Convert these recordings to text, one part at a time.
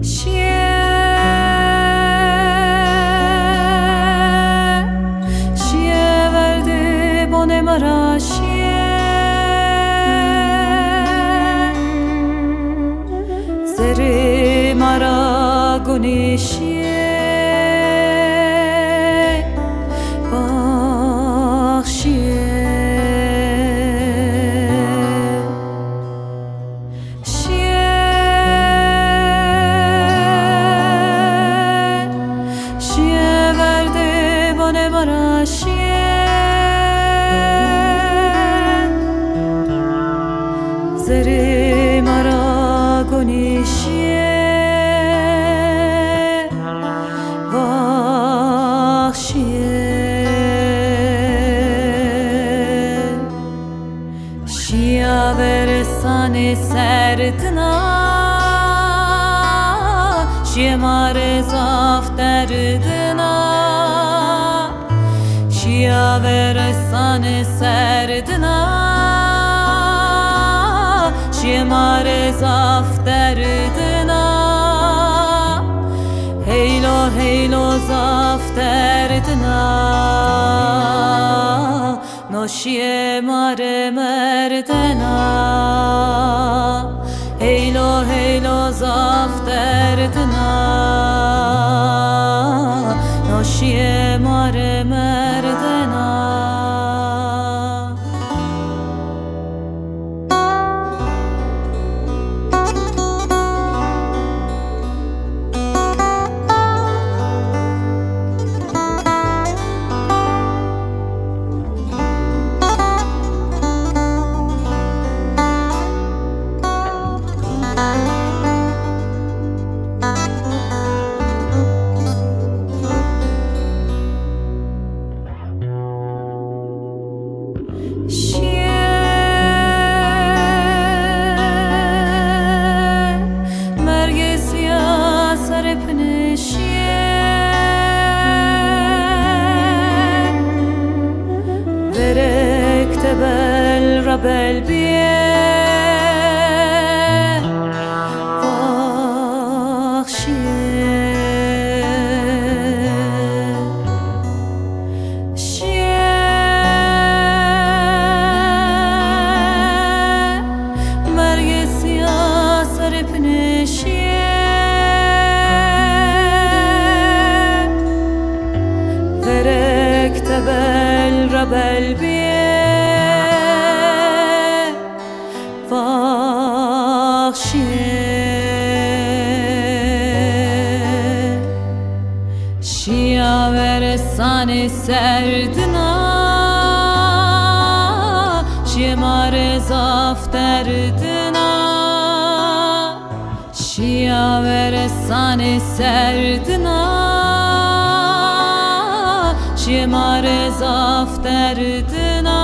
شیه ورده بانه مرا زره مرا گونه زره مرا گونیشیه وحشیه شیا برسان سردنا شیه مار زاف دردنا شیا برسان سردنا شیه مار زاف دردنا هیلو هیلو زاف دردنا نوشیه مار مردنا هیلو هیلو زاف دردنا نوشیه مار مردنا بل ربل بیه مرگ سیاه سر پنشیه فرک تبل ربل بیه شیا ورسان سردنا شیه مار زاف دردنا شیا ورسان سردنا شیه مار زاف دردنا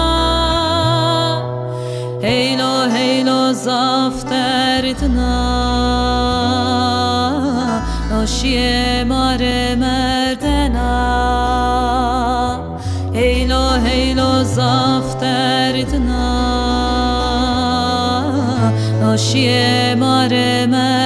هیلو هیلو زاف دردنا نوشیه مار مردنا هیلو هیلو زاف دردنا نوشیه مار مردنا